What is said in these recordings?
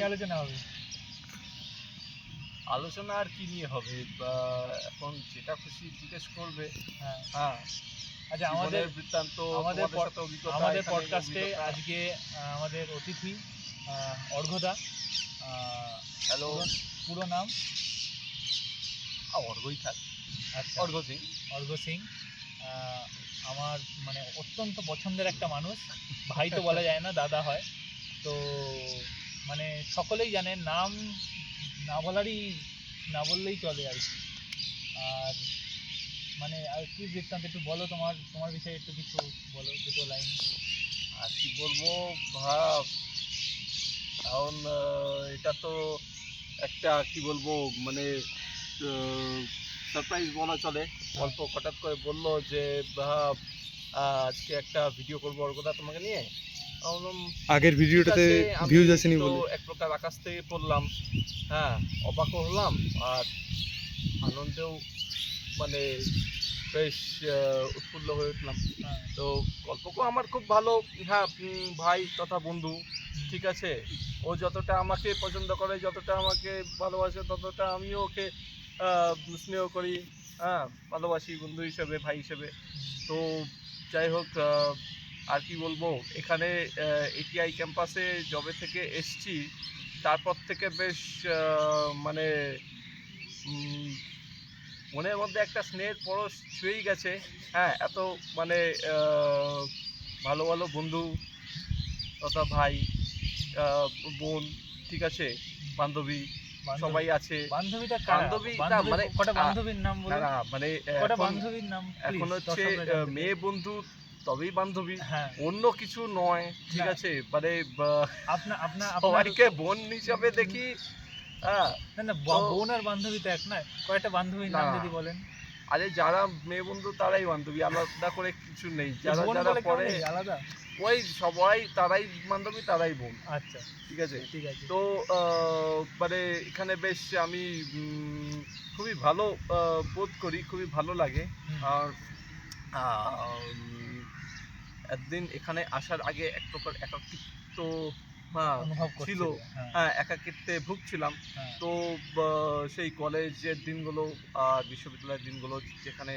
নিয়ে আলোচনা হবে? আলোচনা আর কি নিয়ে হবে, এখন যেটা খুশি জিজ্ঞেস করবে। হ্যাঁ। হ্যাঁ, আচ্ছা, আমাদের বৃত্তান্ত, আমাদের তোমাদের সাথে অভিজ্ঞতা, আমাদের এখানে পডকাস্টে অভিজ্ঞতা। আজকে আমাদের অতিথি অর্ঘদা। হ্যালো। পুরো নাম? অর্ঘই থাক। আচ্ছা, অর্ঘ সিং। অর্ঘ সিং আমার মানে অত্যন্ত পছন্দের একটা মানুষ। ভাই তো বলা যায় না, দাদা হয়। তো মানে সকলেই জানে, নাম না বললেই চলে আর কি। আর মানে আর কি বৃত্তান্ত একটু বলো, তোমার বিষয়ে একটু কিছু বলো, দুটো লাইন। আর কি বলবো ভাব, কারণ এটা তো একটা কি বলবো মানে সারপ্রাইজ বলা চলে। গল্প হঠাৎ করে বললো যে ভাব আজকে একটা ভিডিও করবো অর্ঘদা তোমাকে নিয়ে। আগের ভিডিওটাতে ভিউজ আসেনি বলে এক প্রকার আকাশ থেকে পড়লাম। হ্যাঁ, অবাকও হলাম আর আনন্দেও মানে বেশ উৎফুল্ল হয়ে উঠলাম। তো গল্পকও আমার খুব ভালো। হ্যাঁ, ভাই তথা বন্ধু, ঠিক আছে। ও যতটা আমাকে পছন্দ করে, যতটা আমাকে ভালোবাসে, ততটা আমিও ওকে স্নেহ করি। হ্যাঁ, ভালোবাসি বন্ধু হিসেবে, ভাই হিসেবে। তো যাই হোক, আর কি বলবো, এখানে এটিআই ক্যাম্পাসে যবে থেকে এসছি তারপর থেকে বেশ মানে মনের মধ্যে একটা স্নেহের পরশ ছুঁয়েই গেছে। হ্যাঁ, এত মানে ভালো ভালো বন্ধু তথা ভাই, বোন, ঠিক আছে, বান্ধবী সবাই আছে। বান্ধবীটা মানে কটা বান্ধবীর নাম বলো? না মানে কটা বান্ধবীর নাম এখন হচ্ছে মেয়ে বন্ধু তবেই বান্ধবী, অন্য কিছু নয়, ঠিক আছে। মানে সবাইকে বোন হিসাবে দেখি। না, বোন আর বান্ধবী তো এক নয়। কয়টা বান্ধবীর নাম যদি বলেন? আরে যারা মেয়ে বন্ধু তারাই বান্ধবী, আলাদা করে কিছু নেই। যারা যারা পরে আলাদা, ওই সবাই তারাই বান্ধবী, তারাই বোন। আচ্ছা, ঠিক আছে। তো মানে এখানে বেশ আমি খুবই ভালো বোধ করি, খুবই ভালো লাগে। আর একদিন এখানে আসার আগে এক প্রকার একাকিত্ব ছিল। হ্যাঁ, একাকিত্বে ভুগছিলাম। তো সেই কলেজের দিনগুলো আর বিশ্ববিদ্যালয়ের দিনগুলো যেখানে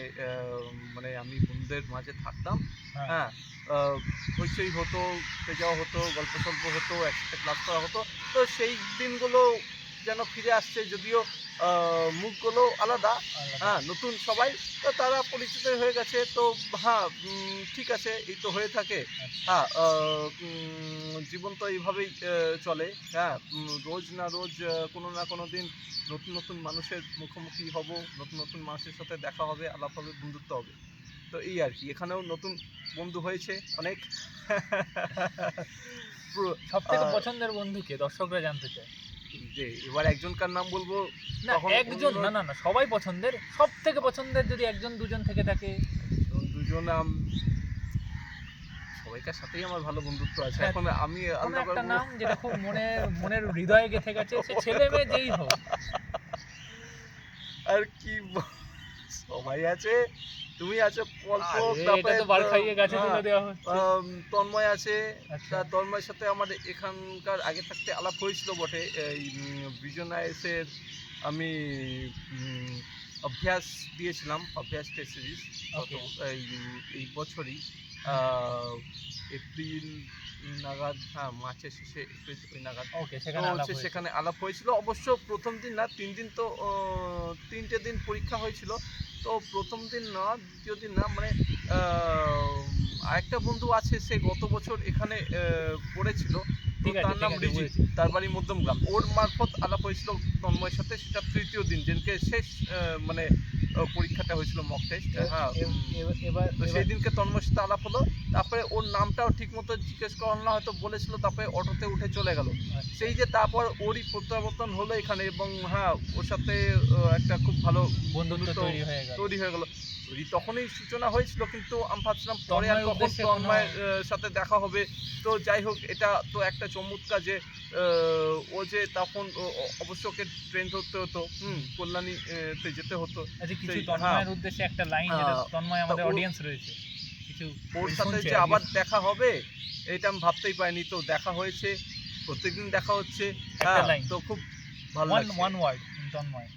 মানে আমি বন্ধুদের মাঝে থাকতাম। হ্যাঁ, হইচই হতো, যাওয়া হতো, গল্প সল্প হতো, একসাথে ক্লাস করা হতো। তো সেই দিনগুলো যেন ফিরে আসছে, যদিও মুখগুলো আলাদা। হ্যাঁ, নতুন সবাই, তো তারা পরিচিত হয়ে গেছে। তো হ্যাঁ, ঠিক আছে, এই তো হয়ে থাকে। হ্যাঁ, জীবন তো এইভাবেই চলে। হ্যাঁ, রোজ না রোজ কোনো না কোনো দিন নতুন নতুন মানুষের মুখোমুখি হব, নতুন নতুন মানুষের সাথে দেখা হবে, আলাপ হবে, বন্ধুত্ব হবে। তো এই আর কি, এখানেও নতুন বন্ধু হয়েছে অনেক। সবথেকে পছন্দের বন্ধুকে দর্শকরা জানতে চায়। যে এবার একজনকার নাম বলবো না, একজন না, সবাই পছন্দের। সব থেকে পছন্দের যদি একজন দুজন থেকে থাকে? দুজন, সবাইকার সাথেই আমার ভালো বন্ধুত্ব আছে। এখন আমি একটা নাম যেটা খুব মনের হৃদয়ে গেঁথে গেছে, সে ছেলে মেয়ে যেই হোক। আর কি সবাই আছে, তুমি আছো, তন্ময় আছে। তন্ময়ের সাথে আমার এখানকার আগে থাকতে আলাপ হয়েছিল বটে। এই ভিশনাইসের আমি অভ্যাস দিয়েছিলাম, অভ্যাস টেস্ট সিরিজ এই বছরই এপ্রিল নাগাদ। হ্যাঁ, মার্চের শেষে এপ্রিল ওই নাগাদ সেখানে আলাপ হয়েছিল। অবশ্য প্রথম দিন না, 3 দিন, তো 3টে দিন পরীক্ষা হয়েছিল। তো প্রথম দিন না, দ্বিতীয় দিন না, মানে আরেকটা বন্ধু আছে, সে গত বছর এখানে পড়েছিল। তার নাম রিজিত, তার বাড়ি মধ্যমগ্রাম। ওর মারফত আলাপ হয়েছিল তন্ময়ের সাথে, সেটা তৃতীয় দিন, যেদিনকে শেষ মানে পরীক্ষাটা হয়েছিল, মক টেস্ট। হ্যাঁ, তো সেই দিনকে তন্ময়ের সাথে আলাপ হলো। তারপরে ওর নামটাও ঠিক মতো জিজ্ঞেস করানো না, হয়তো বলেছিল, তারপরে অটোতে উঠে চলে গেল। সেই যে তারপর ওরই প্রত্যাবর্তন হলো এখানে, এবং হ্যাঁ, ওর সাথে একটা খুব ভালো বন্ধুত্ব তৈরি হয়ে গেল। তখনই সূচনা হয়েছিল, কিন্তু আমি ভাবছিলাম পরে আর কখন তন্ময়ের সাথে দেখা হবে। তো যাই হোক, এটা তো একটা চমৎকার যে ও যে তখন অবশ্য ওকে ট্রেন ধরতে হতো, কল্যাণীতে যেতে হতো। তন্ময়ের উদ্দেশ্যে একটা লাইন, যেটা তন্ময় আমাদের অডিয়েন্স রয়েছে, কিছু ওর সাথে যে আবার দেখা হবে এটা আমি ভাবতেই পারিনি। তো দেখা হয়েছে, প্রত্যেকদিন দেখা হচ্ছে, একটা লাইন তো খুব ভালো ওয়ান লাগছে। ওয়ান ওয়ার্ড তন্ময়,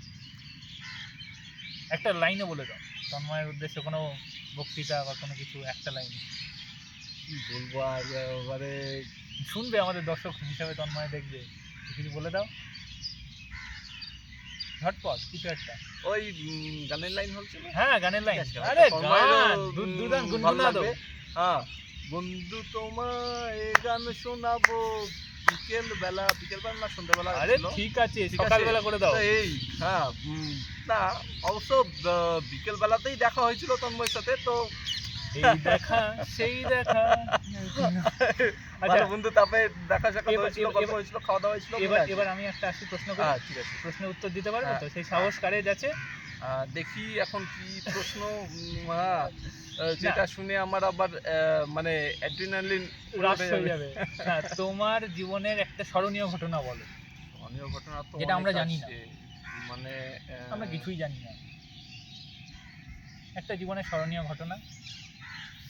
একটা লাইনে বলে দাও তন্ময়ের উদ্দেশ্যে, কোনো বক্তৃতা বা কোনো কিছু, একটা লাইন কি বলবো আর, মানে শুনবে আমাদের দর্শক হিসাবে, তন্ময় দেখবে, কিছু বলে দাও ঝটপট কিছু একটা। ওই গানের লাইন হচ্ছে না? হ্যাঁ গানের লাইন, ঠিক আছে, আরে তন্ময়েরও, গান দুদান ভালো গুনগুনা দাও। লাগবে। হ্যাঁ, বন্ধু তোমায় গান শোনাবো বিকেল বেলা না সন্ধ্যাবেলা আরে ছিল। ঠিক আছে, ঠিক আছে, সকালবেলা করে দাও। তো এই হ্যাঁ, না অবশ্য বিকেল বেলাতেই দেখা হয়েছিল তন্ময়ের সাথে, তো এই দেখা সেই দেখা। আচ্ছা ভালো বন্ধু, তারপরে দেখা সাক্ষাৎ এবার- হয়েছিল, এবার- গল্প হয়েছিল, খাওয়া দাওয়া হয়েছিল। এবার এবার আমি একটা আসি প্রশ্ন করি, ঠিক আছে, প্রশ্নের উত্তর দিতে পারবে হ্যাঁ, তো? সেই সাহস কারে যাচ্ছে? দেখি এখন কি প্রশ্ন। যেটা শুনে আমার আবার মানে অ্যাড্রিনালিন রাশ হয়ে যাবে। হ্যাঁ, তোমার জীবনের একটা স্মরণীয় ঘটনা বলো, অনেক ঘটনা তো যেটা আমরা অনেক জানি না। আছে। মানে আমরা কিছুই জানি না, একটা জীবনের স্মরণীয় ঘটনা।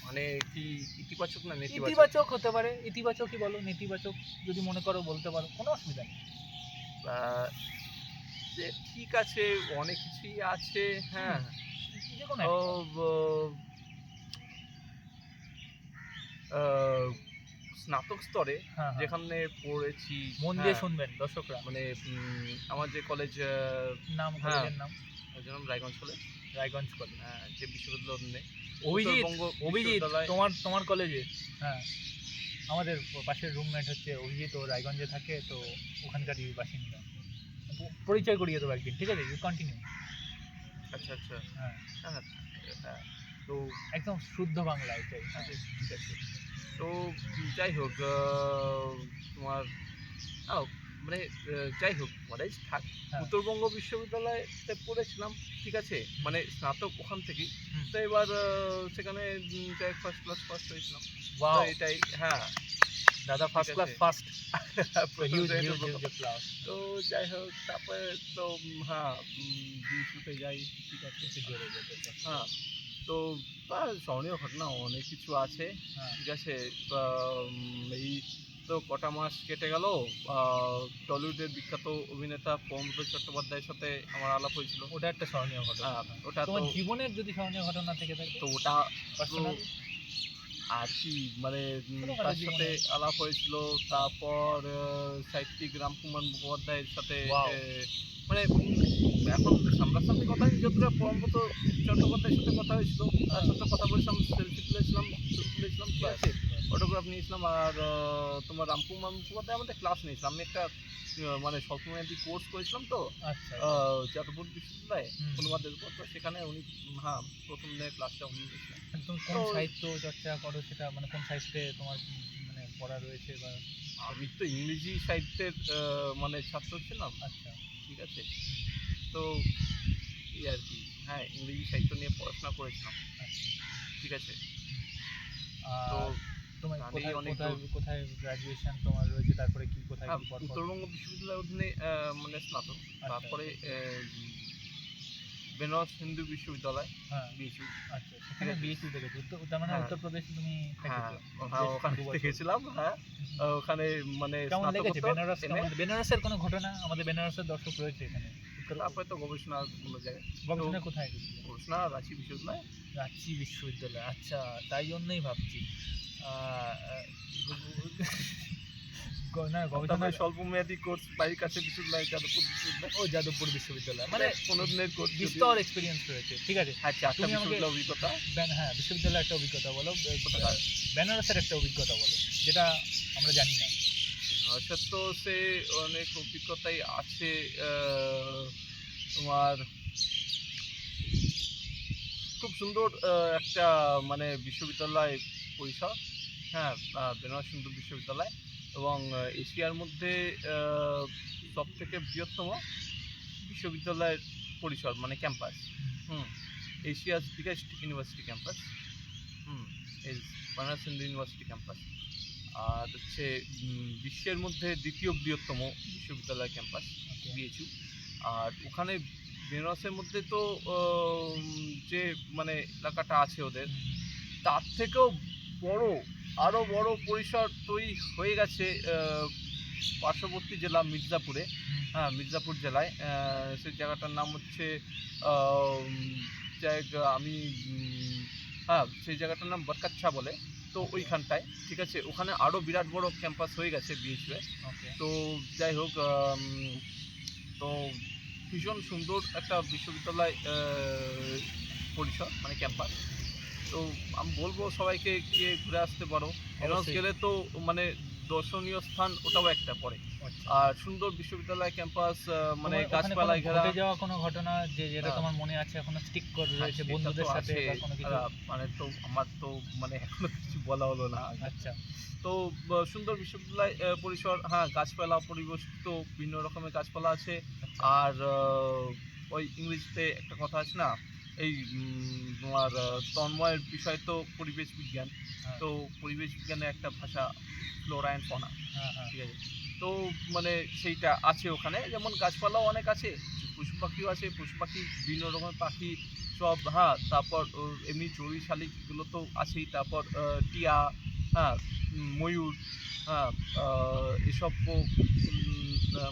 মানে কি ইতিবাচক না নেতিবাচক? ইতিবাচক হতে পারে, ইতিবাচকই বলো, নেতিবাচক যদি মনে করো বলতে পারো, কোনো অসুবিধা নেই। আহ, যে ঠিক আছে, অনেক কিছুই আছে। হ্যাঁ, যে কোনো ও একটা। আহ, স্নাতক স্তরে হ্যাঁ, হ্যাঁ। যেখানে পড়েছি, মন দিয়ে হ্যাঁ, শুনবেন দর্শকরা, মানে আমার যে কলেজ, নাম হ্যাঁ, কলেজের নাম যেরকম রায়গঞ্জ কলেজ, রায়গঞ্জ কলেজ। যে বিশ্ববিদ্যালয় নেই, অভিজিৎ, উত্তরবঙ্গ অভিজিৎ বিশ্ববিদ্যালয়। তোমার কলেজে, হ্যাঁ আমাদের পাশের রুমমেট হচ্ছে অভিজিৎ, ও রায়গঞ্জে থাকে, তো ওখানকারই বাসিন্দা। পরিচয় করিয়ে দেবো একদিন, ঠিক আছে? You continue. আচ্ছা আচ্ছা, হ্যাঁ, হ্যাঁ, হ্যাঁ, তো একদম শুদ্ধ বাংলা এটাই। হ্যাঁ, ঠিক আছে, তো যাই হোক, তোমার আহ, মানে যাই হোক, কলেজ থাক, হ্যাঁ। উত্তরবঙ্গ বিশ্ববিদ্যালয়তে পড়েছিলাম, ঠিক আছে, মানে স্নাতক ওখান থেকেই। হুম। তো এবার সেখানে যাই ফার্স্ট ক্লাস ফার্স্ট হয়েছিলাম, তো ওয়াও, এটাই। হ্যাঁ, দাদা ফার্স্ট ঠিক ক্লাস আছে। ফার্স্ট, প্রথম হিউজ শ্রেণীতে হিউজ প্রথম। Huge class. তো যাই হোক, তারপরে তো হ্যাঁ, বিশুতে যাই, ঠিক আছে। জোরে যেতে। হ্যাঁ, তো স্মরণীয় ঘটনা অনেক কিছু আছে, হ্যাঁ, ঠিক আছে। এই তো কটা মাস কেটে গেল, টলিউডের বিখ্যাত অভিনেতা প্রমথ চট্টোপাধ্যায়ের সাথে আমার আলাপ হয়েছিল। ওটা একটা স্মরণীয় ঘটনা। ওটা তো, তোমার জীবনের যদি স্মরণীয় ঘটনা থেকে থাকে, তো ওটা পার্সোনাল, আর কি, মানে ছোটখাটো তার সাথে জীবনে। আলাপ হয়েছিল। তারপর সাহিত্যিক রামকুমার মুখোপাধ্যায়ের সাথে, Wow. মানে এখন সামনাসামনি কথা হয়নি, যতটা প্রমথ চট্টোপাধ্যায়ের সাথে কথা হয়েছিল, তার সাথে কথা বলেছিলাম, সেলফি তুলেছিলাম, ছবি তুলেছিলাম, ঠিক আছে, ফটোগ্রাফ নিয়েছিলাম। আর তোমার রামকুমার মুখোপাধ্যায় আমাদের ক্লাস নিয়েছিলাম। আমি একটা মানে স্বল্পমেয়াদী কোর্স করেছিলাম, তো আচ্ছা, যাদবপুর বিশ্ববিদ্যালয়ে হুম। অনুবাদের উপর, তো সেখানে উনি, হ্যাঁ, প্রথম দিনের ক্লাসটা উনি নিয়েছিলেন। তুমি কোন তো- সাহিত্য চর্চা করো সেটা, মানে কোন সাহিত্যে তোমার মানে পড়া রয়েছে বা? আমি তো ইংরেজি সাহিত্যের মানে ছাত্র ছিলাম, আচ্ছা, ঠিক আছে। তো এই আর কি, হ্যাঁ, ইংরেজি সাহিত্য নিয়ে পড়াশোনা করেছিলাম, আচ্ছা। ঠিক আছে। তো আর তোমার জানি কোথায় অনেক কোথায় দূর। কোথায় গ্রাজুয়েশন তোমার রয়েছে, তারপরে কি কোথায় হ্যাঁ, কি পর? উত্তরবঙ্গ বিশ্ববিদ্যালয়ের অধীনে মানে স্নাতক, তারপরে বেনারস হিন্দু বিশ্ববিদ্যালয়, হ্যাঁ, বিএচইউ। আচ্ছা, সেখানে আছে। বিএসইউ থেকে তার মানে হ্যাঁ। উত্তরপ্রদেশে তুমি হ্যাঁ, থেকেছো হ্যাঁ, বেশ ওখানে দু বছর। গেছিলাম, হ্যাঁ, ওখানে মানে কেমন লেগেছে স্নাতকোত্তর বেনারস? এনে, বেনারসের কোনো ঘটনা? আমাদের বেনারসের দর্শক রয়েছে এখানে। তারপরে তো গবেষণা কোনো জায়গায়, গবেষণা কোথায় গেছিলে? গবেষণা রাঁচি বিশ্ববিদ্যালয়। রাঁচি বিশ্ববিদ্যালয়, আচ্ছা, তাই জন্যই ভাবছি। না, গবেষণা তারপরে স্বল্পমেয়াদী কোর্স বাড়ির কাছে বিশ্ববিদ্যালয়, যাদবপুর বিশ্ববিদ্যালয়, ও যাদবপুর বিশ্ববিদ্যালয়, মানে মানে 15 দিনের কোর্স। বিস্তর এক্সপিরিয়েন্স রয়েছে, ঠিক আছে। আচ্ছা, একটা তুমি আমাকে বিশ্ববিদ্যালয় অভিজ্ঞতা। হ্যাঁ, বিশ্ববিদ্যালয়ের একটা অভিজ্ঞতা বলো, কোথাকার? বেনারসের একটা অভিজ্ঞতা বলো, যেটা আমরা জানি না। আচ্ছা, তো সে অনেক অভিজ্ঞতাই আছে। তোমার খুব সুন্দর একটা মানে বিশ্ববিদ্যালয় পরিসর, হ্যাঁ, বেনারস হিন্দু বিশ্ববিদ্যালয়, এবং এশিয়ার মধ্যে সব থেকে বৃহত্তম বিশ্ববিদ্যালয়ের পরিসর, মানে campus. Asia's biggest university campus, is Benaras Hindu university campus. আর হচ্ছে বিশ্বের মধ্যে দ্বিতীয় বৃহত্তম বিশ্ববিদ্যালয় ক্যাম্পাস, Okay. বিএচইউ। আর ওখানে বেনারসের মধ্যে তো যে মানে এলাকাটা আছে ওদের, তার থেকেও বড়, আরও বড় পরিসর তৈরি হয়ে গেছে পার্শ্ববর্তী জেলা মির্জাপুরে, হ্যাঁ মির্জাপুর জেলায়, সেই জায়গাটার নাম হচ্ছে আমি হ্যাঁ সেই জায়গাটার নাম বরকাচ্ছা বলে। তো ওইখানটায় ঠিক আছে, ওখানে আরও বিরাট বড় ক্যাম্পাস হয়ে গেছে বিএইচইউ। ওকে। তো যাই হোক, তো ভীষণ সুন্দর একটা বিশ্ববিদ্যালয় পরিসর মানে ক্যাম্পাস। তো আমি বলবো সবাইকে গিয়ে ঘুরে আসতে পারো। এনস অবশ্যই। গেলে তো মানে দর্শনীয় স্থান ওটাও একটা পড়ে। আচ্ছা। আর সুন্দর বিশ্ববিদ্যালয় ক্যাম্পাস, মানে তোমার ওখানে গাছপালায় কোনো ঘেরা। ঘটে যাওয়া কোনো ঘটনা যেটা হ্যাঁ। তোমার মনে আছে এখনো স্টিক করে হ্যাঁ, রয়েছে সেটা বন্ধুদের তো সাথে আছে। বা কোনো কিছু? মানে তো আমার তো মানে এখনো কিছু বলা হলো না। আচ্ছা। তো সুন্দর বিশ্ববিদ্যালয় পরিসর, হ্যাঁ গাছপালা পরিবেষ্টিত, বিভিন্ন রকমের গাছপালা আছে। আচ্ছা। আর ওই ইংরেজিতে একটা কথা আছে না, এই তোমার তন্ময়ের বিষয় তো পরিবেশ বিজ্ঞান। হ্যাঁ। তো পরিবেশ বিজ্ঞানের একটা ভাষা ফ্লোরা অ্যান্ড ফনা, হ্যাঁ, হ্যাঁ। ঠিক আছে। তো মানে সেইটা আছে ওখানে, যেমন গাছপালাও অনেক আছে, পশু পাখিও আছে, পশু পাখি বিভিন্ন রকমের পাখি সব, হ্যাঁ। তারপর এমনি চড়ুই শালিক এগুলো তো আছেই, তারপর টিয়া, হ্যাঁ, ময়ূর, হ্যাঁ, এসব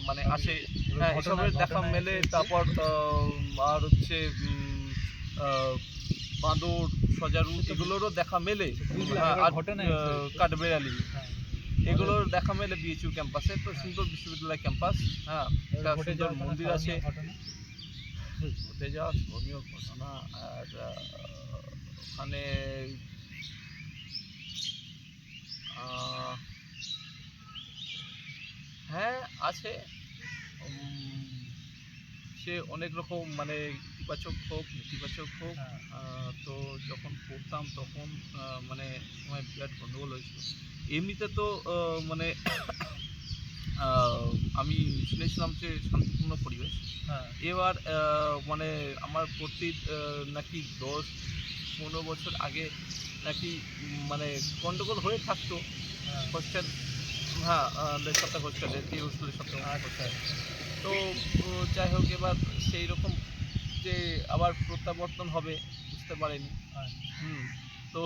মানে আসে, হ্যাঁ এসবের দেখা মেলে। তারপর আর হচ্ছে বাঁদর, সজারু এগুলোরও দেখা মেলে। হ্যাঁ, আর কাঠবেড়ালি এগুলোর দেখা মেলে বিএইচইউ ক্যাম্পাসে। তো সুন্দর বিশ্ববিদ্যালয় ক্যাম্পাস, হ্যাঁ একটা সুন্দর মন্দির আছে। ঘটে যাওয়া স্মরণীয় ঘটনা আর ওখানে হ্যাঁ আছে। সে অনেক রকম মানে ইতিবাচক হোক নেতিবাচক হোক। তো যখন পড়তাম তখন মানে সময় বিরাট গণ্ডগোল হয়েছিল। এমনিতে তো মানে আমি শুনেছিলাম যে শান্তিপূর্ণ পরিবেশ। এবার মানে আমার ভর্তি নাকি 10-15 বছর আগে নাকি মানে গণ্ডগোল হয়ে থাকতো হোস্টেল, হ্যাঁ সাথে হোস্টেলের এই হোস্টেলের সাথে হোস্টেল। তো যাই হোক, এবার সেই রকম যে আবার প্রত্যাবর্তন হবে বুঝতে পারিনি। তো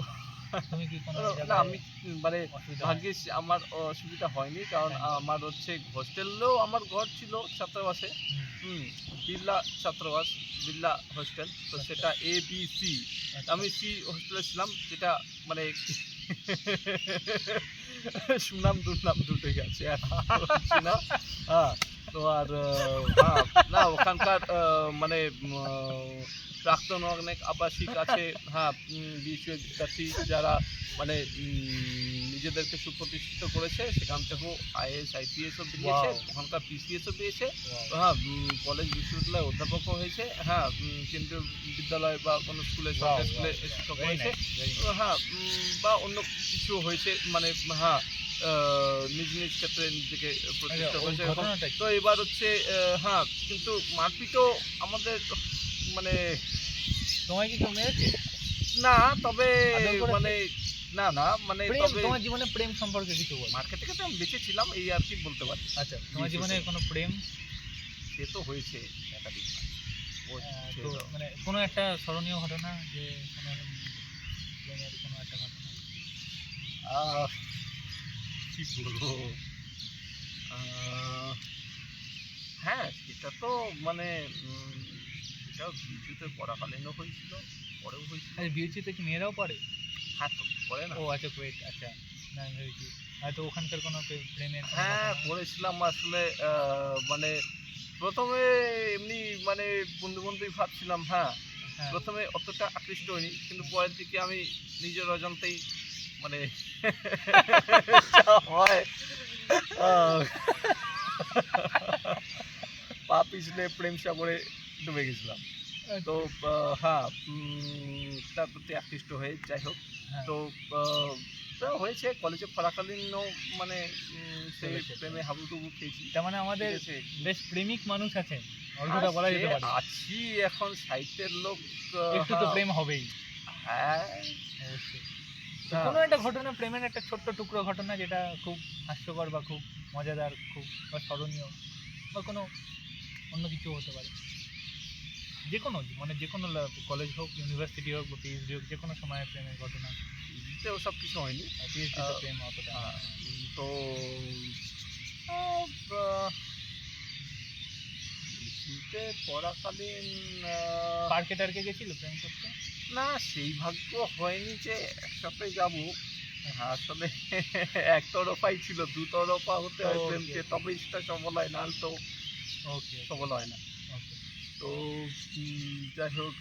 তুমি কি কোনো না আমি মানে ভাগ্যিস আমার অসুবিধা হয়নি, কারণ আমার হচ্ছে হোস্টেলেও আমার ঘর ছিল ছাত্রাবাসে, বিড়লা ছাত্রাবাস, বিড়লা হোস্টেল। তো সেটা ABC, আমি সি হোস্টেলে ছিলাম, যেটা মানে সুনাম দুর্নাম দুটোই আছে না। হ্যাঁ তো আর হ্যাঁ না ওখানকার মানে প্রাক্তন অনেক আবাসিক আছে, হ্যাঁ বিএইচইউ বিদ্যার্থী যারা মানে নিজেদেরকে সুপ্রতিষ্ঠিত করেছে, সেখান থেকেও IAS IPSও বেরিয়েছে, ওখানকার PCSও পেয়েছে। হ্যাঁ কলেজ বিশ্ববিদ্যালয়ে অধ্যাপকও হয়েছে, হ্যাঁ কেন্দ্রীয় বিদ্যালয় বা কোনো স্কুলে সরকারি স্কুলে শিক্ষক হয়েছে, হ্যাঁ বা অন্য কিছু হয়েছে, মানে হ্যাঁ নিজ নিজ ক্ষেত্রে নিজেকে প্রতিষ্ঠা করেছে। তো এবার হচ্ছে হ্যাঁ, কিন্তু মারপিটও আমাদের মানে তোমায় কি কেউ মেরেছে? না, তবে মানে না না মানে তবে তোমার জীবনে প্রেম সম্পর্কে কিছু বল। মার্কেট থেকে তো আমি বেঁচেছিলাম এই আর কি বলতে পারি। আচ্ছা, তোমার জীবনে কোনো প্রেম? সে তো হয়েছে একাধিক, তো মানে কোনো একটা স্মরণীয় ঘটনা, যে কোনো প্রেমের কোনো একটা ঘটনা কি বলবো। হ্যাঁ সেটা তো মানে সেটাও বিদ্যুতের পড়াকালীনও হয়েছিল, পরেও হয়েছিল। আচ্ছা, বিএইচইউতে কি মেয়েরাও পড়ে? হ্যাঁ তো পড়ে না। ও আচ্ছা, কুয়েট। আচ্ছা, না আমি ভেবেছি হয়তো ওখানকার কোনো প্রেমের। হ্যাঁ পড়েছিলাম আসলে, মানে প্রথমে এমনি মানে বন্ধু বন্ধুই ভাবছিলাম, হ্যাঁ প্রথমে অতটা আকৃষ্ট হয়নি, কিন্তু পরের দিকে আমি নিজের অজান্তেই মানে হয় পা পিছলে প্রেম সাগরে ডুবে গেছিলাম। তো হ্যাঁ তার প্রতি আকৃষ্ট হয়ে যাই হোক। তো হয়েছে কলেজে পড়াকালীনও মানে সেই প্রেমে হাবুডুবু খেয়েছি। তার মানে আমাদের বেশ প্রেমিক মানুষ আছেন, অল্পটা বলা যেতে পারে। আছি এখন সাহিত্যের লোক, একটু তো প্রেম হবেই। হ্যাঁ অবশ্যই। কোনো একটা ঘটনা, প্রেমের একটা ছোট্ট টুকরো ঘটনা যেটা খুব হাস্যকর বা খুব মজাদার, খুব বা স্মরণীয়, বা কোনো অন্য কিছু হতে পারে, যে কোনো মানে যে কোনো কলেজ হোক, ইউনিভার্সিটি হোক বা পিএইচডি হোক, যে কোনো সময়ের প্রেমের ঘটনা। পিএইচডিতে ওসব কিছু হয়নি, পিএইচডিতে প্রেম অতটা। তো শীতে পড়াকালীন পার্কে টার্কে গেছিল প্রেম করতে? না, সেই ভাগ্য হয়নি যে একসাথে যাব। আসলে একতরফাই ছিল, দুতরফা হতে হয় Okay, প্রেমকে, okay. তবেই সেটা সফল হয়, নাহলে তো ওকে, সফল হয় না। ওকে। তো যাই হোক,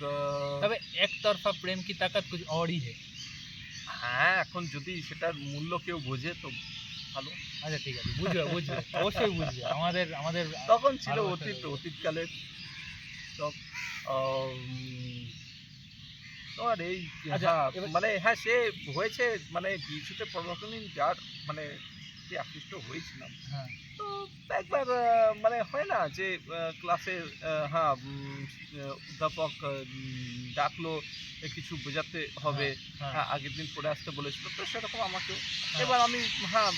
তবে একতরফা প্রেম কি তাকাত কুছ और ही है। হ্যাঁ, এখন যদি সেটার মূল্য কেউ বোঝে তো ভালো। আচ্ছা ঠিক আছে, বুঝবে বুঝবে, অবশ্যই বুঝবে। আমাদের আমাদের তখন ছিল ভালোবাসা রইলো। অতীতকালের সব। আম, তোমার এই, আচ্ছা, হ্যাঁ এবার মানে হ্যাঁ সে হয়েছে, মানে বিয়েতে পরবর্তীকালীন যার মানে যে আকৃষ্ট হয়েছিলাম। হ্যাঁ, তো একবার মানে হয় না যে ক্লাসে হ্যাঁ অধ্যাপক ডাকলো, কিছু বোঝাতে হবে, হ্যাঁ, হ্যাঁ আগের দিন পড়ে আসতে বলেছিল, তো সেরকম আমাকেও। হ্যাঁ, এবার আমি হ্যাঁ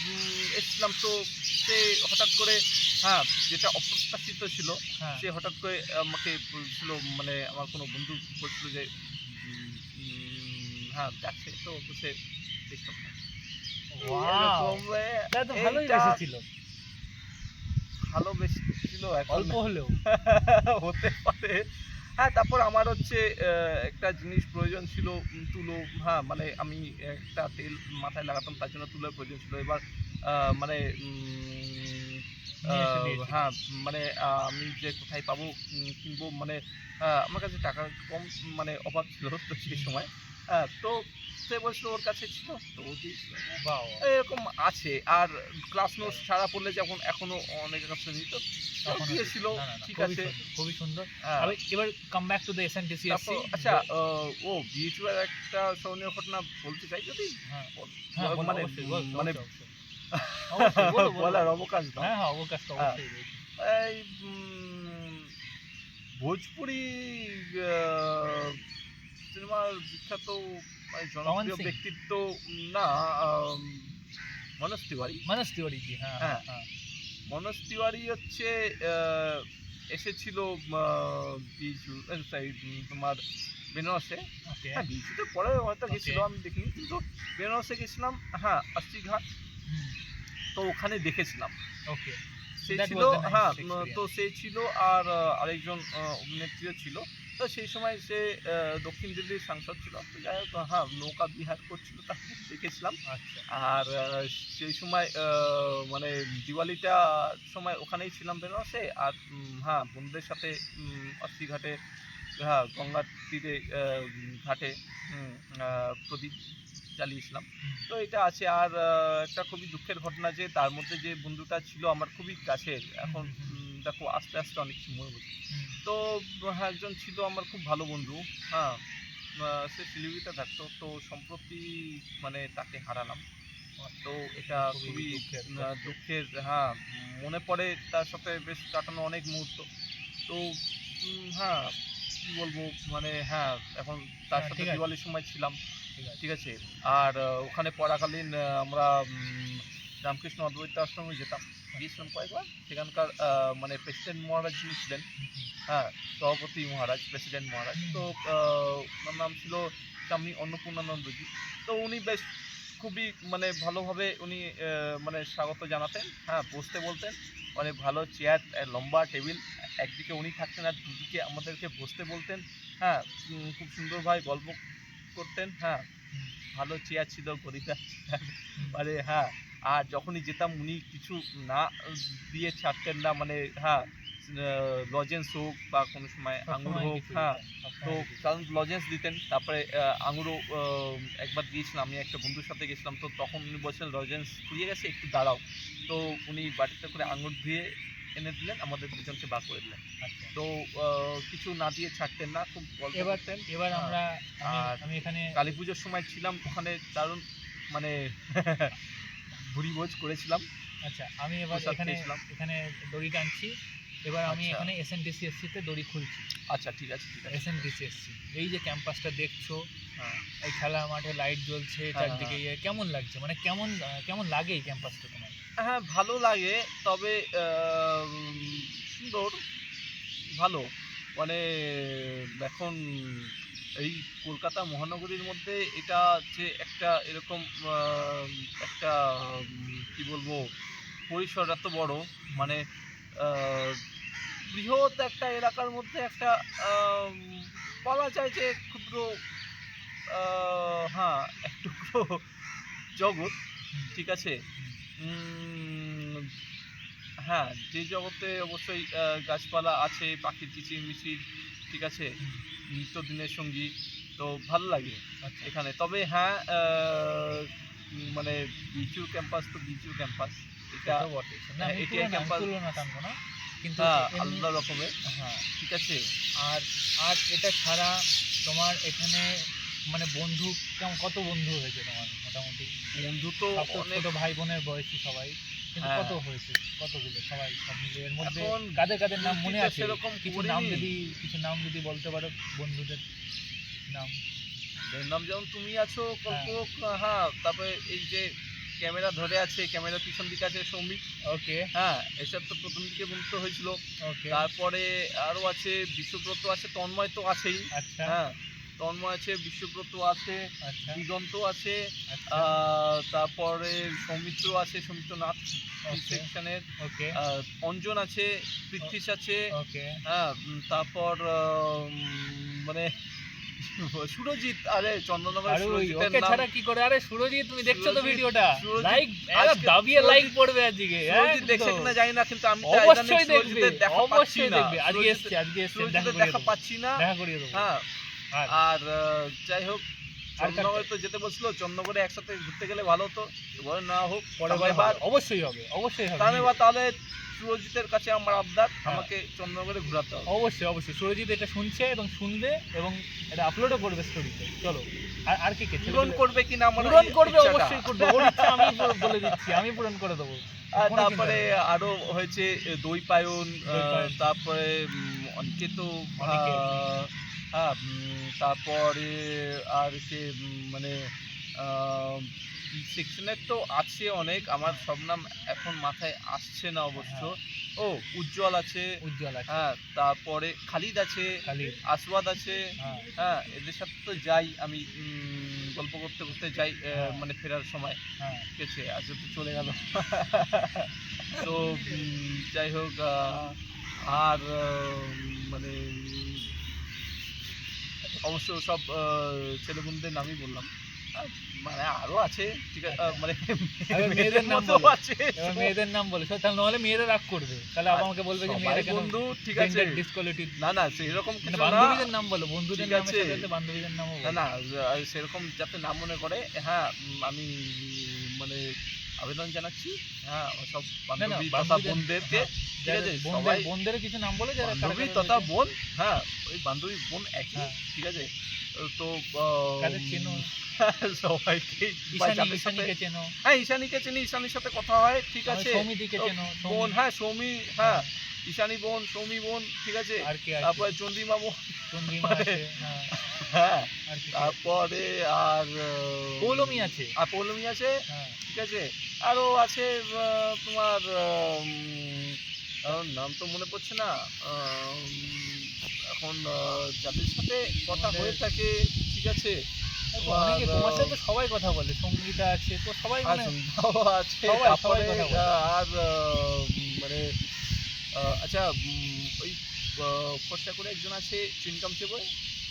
এসেছিলাম, তো সে হঠাৎ করে, হ্যাঁ যেটা অপ্রত্যাশিত ছিল, হ্যাঁ। সে হঠাৎ করে আমাকে বলছিল, মানে আমার কোনো বন্ধু বলছিল যে হ্যাঁ যাচ্ছে, তো বসে দেখতাম না। ওয়াও! এরকম তাহলে তো ভালোই এইটা বেসেছিল। ভালোবেসে ছিল এখন। অল্প হলেও। হতে পারে। হ্যাঁ, তারপর আমার হচ্ছে একটা জিনিস প্রয়োজন ছিল, তুলো। হ্যাঁ, মানে আমি একটা তেল মাথায় লাগাতাম, তার জন্য তুলোর প্রয়োজন ছিল। এবার মানে নিয়ে এসে দিয়েছিল। হ্যাঁ, মানে আমি যে কোথায় পাবো, কিনবো, মানে আমার কাছে টাকা কম, মানে অভাব ছিল তো সেই সময়। হ্যাঁ, তো সে বলছিল ওর কাছে ছিল, তো ও দিয়েছিল। বাহ! এরকম আছে। আর ক্লাস নোটস ছাড়া পড়লে যখন এখনো অনেকের কাছে নিত, তো তখনও দিয়েছিল, না, না, না, ঠিক খুবই আছে। সুন্দর, খুবই সুন্দর। হ্যাঁ, এবার কাম ব্যাক টু দ্য এসএনটিসিএসসি। তারপর আচ্ছা, ও বিএচইউর একটা স্মরণীয় ঘটনা বলতে চাই যদি হ্যাঁ, বল, হ্যাঁ, বলো মানে অবশ্যই, বলো, মানে অবশ্যই, অবশ্যই। অবশ্যই বলো, বলো। বলার অবকাশ দাও। হ্যাঁ, হ্যাঁ, অবকাশ তো হ্যাঁ, অবশ্যই রয়েছে। এই ভোজপুরি সিনেমার বিখ্যাত মানে পবন জনপ্রিয় সিং, ব্যক্তিত্ব, না, আম, মনোজ তিওয়ারি। মনোজ তিওয়ারি জি, হ্যাঁ, হ্যাঁ, হ্যাঁ, হ্যাঁ। মনোজ তিওয়ারি হচ্ছে এসেছিল তোমার বেনারসে। ওকে, হ্যাঁ, বিচুতে পরে হয়তো ওকে। গেছিল, আমি দেখিনি, কিন্তু বেনারসে গেছিলাম। হ্যাঁ, আস্তি ঘাট, হুম, তো ওখানে দেখেছিলাম। ওকে। সে দ্যাট ছিল, ওয়াজ দ্য নাইস হ্যাঁ তো এক্সপেরিয়েন্স। সে ছিল, আর আরেকজন অভিনেত্রীও ছিল। তো সেই সময় সে দক্ষিণ দিল্লির সাংসদ ছিল, তো যাই হোক, হ্যাঁ নৌকা বিহার করছিল, তাকে দেখেছিলাম। আচ্ছা। আর সেই সময় মানে দিওয়ালিটা সময় ওখানেই ছিলাম বেনারসে। আর হ্যাঁ বন্ধুদের সাথে অস্থিঘাটে, হ্যাঁ গঙ্গার তীরে ঘাটে প্রদীপ জ্বালিয়েছিলাম। হুম, তো এটা আছে। আর একটা খুবই দুঃখের ঘটনা যে তার মধ্যে যে বন্ধুটা ছিল আমার খুবই কাছের, হুম, এখন হুম, হুম, দেখো আস্তে আস্তে অনেক কিছু মনে পড়ছে। হুম। তো হ্যাঁ, একজন ছিল আমার খুব ভালো বন্ধু। হ্যাঁ, সে শিলিগুড়িতে থাকতো, তো সম্প্রতি মানে তাকে হারালাম। তো এটা খুবই খুবই দুঃখের, দুঃখের। দুঃখের। হ্যাঁ, মনে পড়ে তার সাথে বেশ কাটানো অনেক মুহূর্ত। তো হ্যাঁ কি বলবো, মানে হ্যাঁ এখন তার হ্যাঁ, সাথে ঠিক আছে, দিওয়ালির সময় ছিলাম, ঠিক আছে। ঠিক আছে। আর ওখানে পড়াকালীন আমরা রামকৃষ্ণ অদ্বৈত আশ্রমে যেতাম, গিয়েছিলাম কয়েকবার। সেখানকার মানে প্রেসিডেন্ট মহারাজ যিনি ছিলেন, হুম, হুম, হ্যাঁ সভাপতি মহারাজ, প্রেসিডেন্ট মহারাজ, হুম, তো হুম। ওনার নাম ছিল স্বামী অন্নপূর্ণানন্দজি। তো উনি বেশ খুবই মানে ভালোভাবে উনি মানে স্বাগত জানাতেন, হ্যাঁ বসতে বলতেন, অনেক ভালো চেয়ার, লম্বা টেবিল, একদিকে উনি থাকতেন আর দুদিকে আমাদেরকে বসতে বলতেন। হ্যাঁ, খুব সুন্দরভাবে গল্প করতেন। হ্যাঁ, হুম, ভালো চেয়ার ছিল, গদিদার চেয়ার, হুম। মানে হ্যাঁ। আর যখনই যেতাম উনি কিছু না দিয়ে ছাড়তেন না, মানে হ্যাঁ লজেন্স হোক বা কোনো সময় আঙুর সবসময় হোক, কিছু হ্যাঁ। দিতেন, তো সবসময় কিছু কারণ দিতেন। লজেন্স দিতেন, তারপরে আঙুরও একবার দিয়েছিলাম, আমি একটা বন্ধুর সাথে গেছিলাম, তো তখন উনি বলছিলেন লজেন্স ফুরিয়ে গেছে, একটু দাঁড়াও। তো উনি বাটিতে করে আঙুর দিয়ে এনে দিলেন, আমাদের দুজনকে বার করে দিলেন। আচ্ছা। তো কিছু না দিয়ে ছাড়তেন না, খুব গল্প এবার করতেন। এবার হ্যাঁ, আমরা আমি আর আমি এখানে কালী পুজোর সময় ছিলাম ওখানে, দারুণ মানে ভুরিভোজ করেছিলাম, আচ্ছা, আমি এবার প্রসাদ এখানে খেয়েছিলাম। এখানে দড়ি টানছি। এবার আমি আচ্ছা, এখানে এসএনটিসিএসসি তে দড়ি খুলছি। আচ্ছা, ঠিক আছে, ঠিক আছে। এসএনটিসিএসসি, এই যে ক্যাম্পাসটা দেখছো, হ্যাঁ, এই খেলার মাঠে লাইট জ্বলছে হ্যাঁ, হ্যাঁ, চারদিকে, হ্যাঁ। কেমন লাগছে, মানে কেমন লাগে এই ক্যাম্পাসটা তোমার? হ্যাঁ, ভালো লাগে। তবে সুন্দর, ভালো। মানে এখন এই কলকাতা মহানগরীর মধ্যে এটা যে একটা এরকম আ একটা কি বলবো, পরিসর এত বড়, মানে আহ, বৃহৎ একটা এলাকার মধ্যে একটা বলা যায় যে ক্ষুদ্র হ্যাঁ এক টুকরো জগৎ, ঠিক আছে। উম, হ্যাঁ, যে জগতে অবশ্যই গাছপালা আছে, পাখির কিচিরমিচির, ঠিক আছে, নিত্যদিনের সঙ্গী, তো ভালো লাগে আচ্ছা এখানে। তবে হ্যাঁ, মানে বিচু ক্যাম্পাস তো বিচু ক্যাম্পাস, এটা সেটাও বটে না, আমি এটিআই ক্যাম্পাস, তুলনা টানবো না, কিন্তু হ্যাঁ এমনি আলাদা রকমের, হ্যাঁ। ঠিক আছে। আর আর এটা ছাড়া তোমার এখানে মানে বন্ধু কেমন, কত বন্ধু হয়েছে তোমার মোটামুটি? বন্ধু তো সব তো অনেক, ছোট ভাই বোনের বয়সী সবাই, কিন্তু হ্যাঁ। কত হয়েছে, কতগুলো সবাই সব মিলে? এর মধ্যে এখন কাদের কাদের নাম মনে বলতে আছে? সেরকম কিছু করিনি। নাম যদি বলতে পারো বন্ধুদের নাম। এর নাম যেমন তুমি আছো, হ্যাঁ। কল্পক, হ্যাঁ, তারপরে এই যে ক্যামেরা ধরে আছে, ক্যামেরার পিছন দিকে আছে সৌমিক, ওকে হ্যাঁ, এসব তো প্রথম দিকে বন্ধুত্ব হয়েছিল। ওকে তারপরে আরো আছে বিশ্বব্রত আছে, তন্ময় তো আছেই, আচ্ছা হ্যাঁ, তন্ময় আছে, বিশ্বব্রত আছে, আচ্ছা দিগন্ত আছে, আচ্ছা তারপরে সৌমিত্র আছে, সৌমিত্রনাথ ওকে সেকশনের, ওকে অঞ্জন আছে, পৃথ্বীশ আছে, ওকে হ্যাঁ, তারপর মানে সুরজিৎ, আরে চন্দননগর আরে ওই সুরজিতের ওকে নাম, ছাড়া কি করে? আরে সুরজিৎ, তুমি দেখছো তো সুরজিৎ- ভিডিওটা? সুরজিৎ লাইক আজকে দাবিয়ে লাইক সুরজিৎ- পড়বে আজকে। সুরজিৎ দেখছে একদম। কিনা জানি না, কিন্তু আমি তো অবশ্যই ইদানিং দেখবে, সুরজিতের দেখা পাচ্ছি অবশ্যই না, দেখবে। আজকে এসছে দেখা সুরজিতের করিয়ে দেখা দেবো, পাচ্ছি না, দেখা করিয়ে দেবো। হ্যাঁ। আর আর যাই হোক, আর চন্দননগরে তো যেতে বলছিল, চন্দননগরে একসাথে ঘুরতে গেলে ভালো হতো, এবার না হোক, পরের সামনের বার বার, অবশ্যই হবে, অবশ্যই হবে। সামনের বার তাহলে সুরজিতের কাছে আমার আবদার, হ্যাঁ। আমাকে চন্দননগরে ঘোরাতে হবে। অবশ্যই অবশ্যই সুরজিৎ এটা শুনছে এবং শুনবে এবং এটা আপলোডও করবে স্টোরিতে। চলো, আর আর কি কে পূরণ করবে কিনা আমার পূরণ করবে, ইচ্ছাটা। অবশ্যই করবে। ওর ইচ্ছা আমি বলে দিচ্ছি, আমি পূরণ করে দেবো। আর কোনো তারপরে চিন্তা নেই। আরো হয়েছে দই পায়ন, দই পায়ন। তারপরে অনিকেত, অনিকেত। হ্যাঁ, তারপরে আর সে মানে সেকশনের তো আছে অনেক, আমার সব নাম এখন মাথায় আসছে না অবশ্য। ও উজ্জ্বল আছে, উজ্জ্বল আছে, হ্যাঁ, তারপরে খালিদ আছে, খালিদ, আসওয়াদ আছে, হ্যাঁ হ্যাঁ, এদের সাথে তো যাই আমি, গল্প করতে করতে যাই, হ্যাঁ। মানে ফেরার সময়, হ্যাঁ ঠিক আছে, আজ তো চলে গেল। তো যাই হোক, আর মানে অবশ্য সব ছেলেবন্ধুদের নামই বললাম, আর মানে আরো আছে, ঠিক আছে, মানে এবার মেয়েদের নাম মধ্যেও বলো। আছে, এবার মেয়েদের নাম বলে, তাহলে নাহলে মেয়েরা রাগ করবে, তাহলে আবার আমাকে বলবে যে সবাই মেয়েরা কেন বন্ধু, ঠিক আছে, ডিসকোয়ালিটি। না না সেরকম মানে কিছু না, বান্ধবীদের নাম বলো, বন্ধুদের ঠিক নামের আছে। সাথে সাথে বান্ধবীদের নামও না বলো। না, সেরকম যাতে না মনে করে, হ্যাঁ, আমি মানে আবেদন জানাচ্ছি, হ্যাঁ, সব বান্ধবী তথা বান্ধবীদের- বোনদেরকে, ঠিক আছে, সবাই বোনদের কিছু নাম বলে যারা বান্ধবী তথা বোন, হ্যাঁ, ওই বান্ধবী বোন একই, হ্যাঁ। ঠিক আছে। তো কাদের চেনো? সবাইকেই ঈশানীকে চেনো? হ্যাঁ, ঈশানীকে চিনি, ঈশানীর সাথে কথা হয়, ঠিক আছে। সৌমিদিকে চেনো? বোন, হ্যাঁ, সৌমি, হ্যাঁ, ঈশানী বোন, সৌমি বোন, ঠিক আছে। আর কে আছে? তারপরে চন্দ্রিমা বোন, চন্দ্রিমা আছে, হ্যাঁ। হ্যাঁ, আর কি? তারপরে আর পৌলমী আছে, আর পৌলমী আছে, হ্যাঁ। ঠিক আছে। আরো আছে তোমার নাম তো মনে পড়ছে না, এখন যাদের সাথে কথা হয়ে থাকে, ঠিক আছে, অনেকে তোমার সাথে তো সবাই কথা বলে, সঙ্গীতা আছে, তো সবাই আর মানে সন্ধ্যাও আছে, সবাই তারপরে কথা বলে। আর মানে আচ্ছা, ওই ফর্সা করে একজন আছে, চুইনকাম চেবই,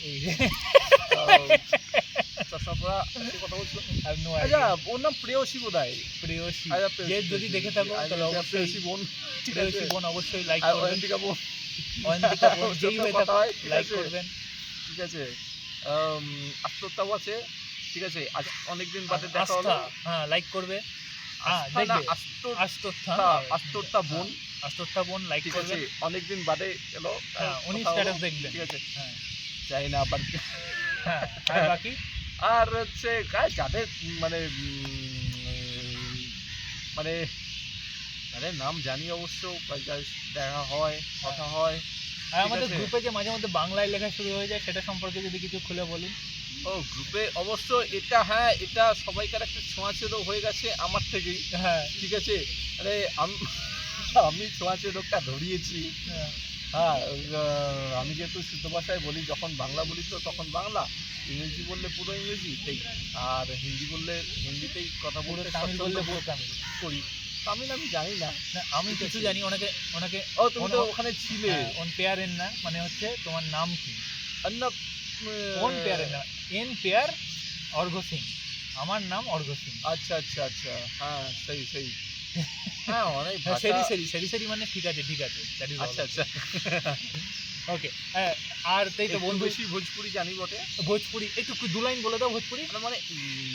এই চশমা পরা, সে কথা বলছিল, আর নো আচ্ছা, ওর নাম প্রেয়সী বোধহয়, প্রেয়সী। আচ্ছা, যে প্রেয়সী, যদি দেখে থাকো আচ্ছা, তাহলে অবশ্যই প্রেয়সী বোন, ঠিক আছে, প্রেয়সী বোন অবশ্যই লাইক আর করবেন। অয়ন্তিকা বোন, অয়ন্তিকা বোন ওর যেই সাথেও হয়ে কথা থাকো হয়, ঠিক লাইক আছে, করবেন। ঠিক আছে। আস্তরটাও আছে, ঠিক আছে, আজ অনেকদিন বাদে দেখা আস্থা, হলো, হ্যাঁ লাইক করবে। হ্যাঁ আস্থা না, দেখবে, আস্তরটা, আস্তরটা বোন, আস্তরটা বোন লাইক ঠিক আছে, করবেন। অনেকদিন বাদে এলো, হ্যাঁ উনি কথা হলো, স্ট্যাটাস দেখবেন, ঠিক আছে, হ্যাঁ চাই না আবার। হ্যাঁ। আর বাকি আর হচ্ছে যাদের মানে মানে তাদের নাম জানি অবশ্য, বা দেখা হয়, কথা হয়। আর আমাদের আছে। গ্রুপে যে মাঝে মধ্যে বাংলায় লেখা শুরু হয়ে যায়, সেটা সম্পর্কে যদি কিছু খুলে বলুন। ও গ্রুপে অবশ্য এটা, হ্যাঁ, এটা সবাইকার একটা ছোঁয়াচে রোগ হয়ে গেছে আমার থেকেই, হ্যাঁ ঠিক আছে। আরে আমি ছোঁয়াচে রোগটা ধরিয়েছি, হ্যাঁ। হ্যাঁ, আমি যেহেতু শুদ্ধ ভাষায় বলি, যখন বাংলা বলি তো তখন বাংলা, ইংরেজি বললে পুরো ইংরেজিতেই, আর হিন্দি বললে হিন্দিতেই কথা পুরো বলতে তামিল স্বচ্ছন্দ বললে বোধ পুরো তামিল। করি, তামিল আমি জানি না। না আমি কিছু জানি, ওনাকে ওনাকে ও তুমি তো ওখানে ছিলে। ওন পেয়ারের না মানে হচ্ছে তোমার নাম কি, अन्ना ওন পেয়ারের না, এন পেয়ার অর্ঘ সিং, আমার নাম অর্ঘ সিং। अच्छा अच्छा अच्छा हाँ सही सही हाँ অনেক ভাষা সেরি সেরি সেরি সেরি মানে ঠিক আছে ঠিক আছে, দ্যাট ইজ আচ্ছা আচ্ছা ওকে। আর তাই তো একটু বন্ধু বেশি ভোজপুরি জানি বটে ভোজপুরি একটু দু লাइन बोले दो भोजपुरी, মানে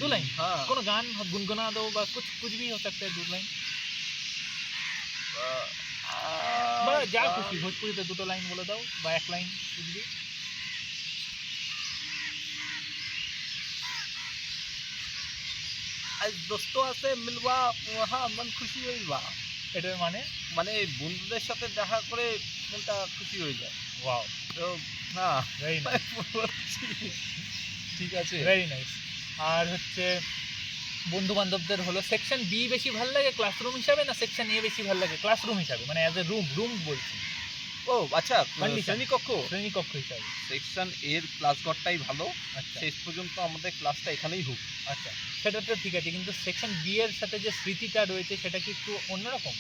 दो लाइन हाँ कोनो गान गुनगुना दो বা कुछ कुछ भी हो सकता है, दो लाइन বা যা খুশি ভোজপুরিতে দুটো লাইন বলে দাও বা এক লাইন कुछ भी। আজ দোস্তো আছে মিলবা হ্যাঁ মন খুশি হইবা এটার মানে মানে বন্ধুদের সাথে দেখা করে মনটা খুশি হয়ে যায়। ওয়াও, তো হ্যাঁ ভেরি নাইস ঠিক আছে ভেরি নাইস। আর হচ্ছে বন্ধু বান্ধবদের হলো সেকশন বি বেশি ভালো লাগে ক্লাসরুম হিসাবে, না সেকশন এ বেশি ভালো লাগে ক্লাসরুম হিসাবে, মানে অ্যাজ এ রুম রুম বলছি, ও আচ্ছা Condition. শ্রেণীকক্ষ শ্রেণীকক্ষ হিসাবে। সেকশন এর ক্লাস ঘরটাই ভালো, আচ্ছা শেষ পর্যন্ত আমাদের ক্লাসটা এখানেই হোক। আচ্ছা, সেটা তো ঠিক আছে, কিন্তু সেকশন বি এর সাথে যে স্মৃতিটা রয়েছে সেটা কি একটু অন্যরকম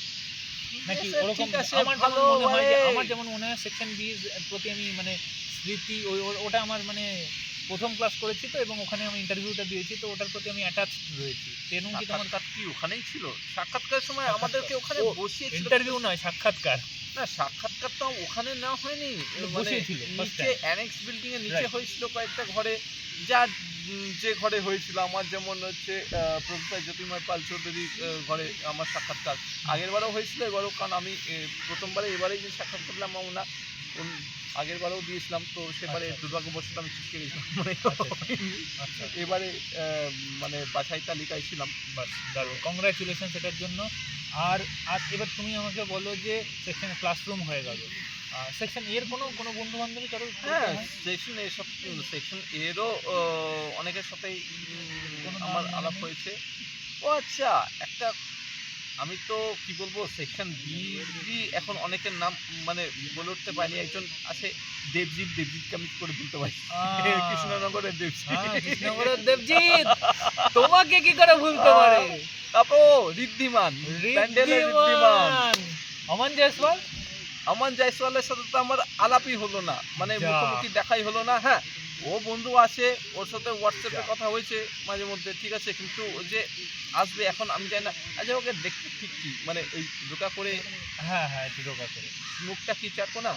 নাকি ওরকম? ঠিক আছে আমার যেমন ভালো মনে হয় যে মানে- আমার যেমন মনে হয় সেকশন বি এর প্রতি আমি মানে স্মৃতি ওটা আমার মানে প্রথম ক্লাস করেছি তো, এবং ওখানে আমি ইন্টারভিউটা দিয়েছি তো ওটার প্রতি আমি অ্যাটাচ রয়েছি। তেমন কি তোমার সাক্ষাৎকার কি ওখানেই ছিল? সাক্ষাৎকারের সময় সাক্ষাৎকার। আমাদেরকে ওখানে ও, বসিয়েছিল। ইন্টারভিউ নয় সাক্ষাৎকার, না সাক্ষাৎকার তো ওখানে নেওয়া হয়নি, মানে বসিয়েছিল first নিচে time। অ্যানেক্স বিল্ডিং এর নিচে Right. হয়েছিল কয়েকটা ঘরে, যার যে ঘরে হয়েছিল আমার যেমন হচ্ছে প্রফেসর জ্যোতির্ময় পাল চৌধুরীর ঘরে আমার সাক্ষাৎকার আগের বারও হয়েছিল, এবারও, কারণ আমি প্রথমবারে এবারেই যে সাক্ষাৎকার দিলাম না আগের বারেও দিয়েছিলাম, তো সেবারে আচ্ছা। দুর্ভাগ্যবশত আমি ছিটকে গেছিলাম, মানে আচ্ছা এবারে মানে বাছাই তালিকায় ছিলাম। বাস দারুণ, কংগ্রাচুলেশন সেটার জন্য। আর আর এবার তুমি আমাকে বলো যে সেকশন ক্লাসরুম হয়ে গেল, সেকশন এর কোনো কোনো বন্ধু বান্ধবী কারো হ্যাঁ সেকশন এর সব সেকশন এরও অনেকের সাথেই কোনো আমার নাম আলাপ নেই? হয়েছে। ও আচ্ছা একটা আমি তো কি বলবো সেকশন বি এখন অনেকের নাম মানে বলে উঠতে পারিনি, একজন আছে দেবজিৎকে আমি কি করে বলতে পারি, কৃষ্ণনগরের দেবজিৎ, কৃষ্ণনগরের দেবজিৎ তোমাকে কি করে ভুলতে পারে? তারপর ঋদ্ধিমান, প্যান্ডেলের ঋদ্ধিমান ঋদ্ধিমান, অমন জয়সওয়াল, আমান জয়সওয়ালের সাথে তো আমার আলাপই হলো না, মানে যা। মুখোমুখি দেখাই হলো না। হ্যাঁ ও বন্ধু আছে, ওর সাথে হোয়াটসঅ্যাপে যা। কথা হয়েছে মাঝে মধ্যে, ঠিক আছে, কিন্তু ও যে আসবে এখন আমি জানি না। আচ্ছা ওকে দেখতে ঠিক কি মানে ওই রোকা করে হ্যাঁ হ্যাঁ একটু রোগা করে, মুখটা কি চারকো না?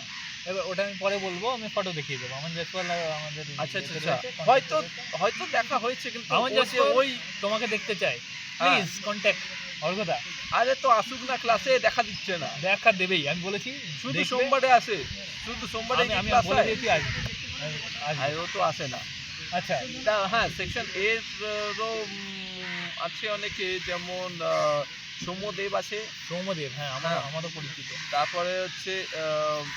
এবার ওটা আমি পরে বলবো, আমি ফটো দেখিয়ে দেবো। অমন জয়সওয়াল আমাদের আচ্ছা আচ্ছা ইয়েতে আচ্ছা রয়েছে, হয়তো contact রয়েছে। হয়তো দেখা হয়েছে, কিন্তু আমান ও যে জয়সওয়াল ওই তোমাকে দেখতে চাই, হ্যাঁ। প্লিজ কন্ট্যাক্ট অর্ঘদা, আরে তো আসুক না ক্লাসে, দেখা দিচ্ছে না, দেখা দেবেই, আমি বলেছি শুধু দেখবে। সোমবারে আসে, শুধু সোমবারে আমি ক্লাস বলে হয়, দিয়েছি আসবে, আসবে। আর ও তো আসে না। আচ্ছা তা হ্যাঁ সেকশন এরও আছে অনেকে, যেমন সৌম্যদেব আছে, সৌম্যদেব, হ্যাঁ হ্যাঁ। আমারও পরিচিত। তারপরে হচ্ছে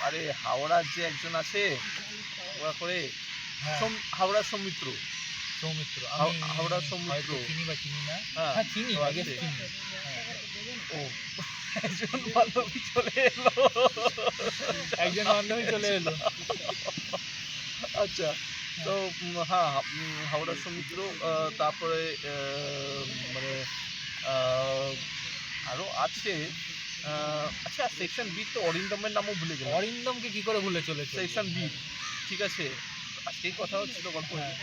আরে হাওড়ার যে একজন আছে ওরা করে হ্যাঁ হাওড়ার সৌমিত্র, সৌমিত্র, হাওড়া আমি সৌমিত্র। হয়তো চিনি বা চিনি না, হ্যাঁ, হ্যাঁ চিনি, তো I guess আছে। চিনি। হ্যাঁ। ও একজন বান্ধবী চলে এলো, একজন বান্ধবী চলে এলো। আচ্ছা তো হ্যাঁ হাওড়ার সৌমিত্র, তারপরে মানে আরো আছে, আচ্ছা সেকশন বি তো অরিন্দমের নামও ভুলে গেলাম, অরিন্দমকে কি করে ভুলে চলেছে? সেকশন বি, ঠিক আছে, আজকেই কথা হচ্ছিল গল্প হ্যাঁ।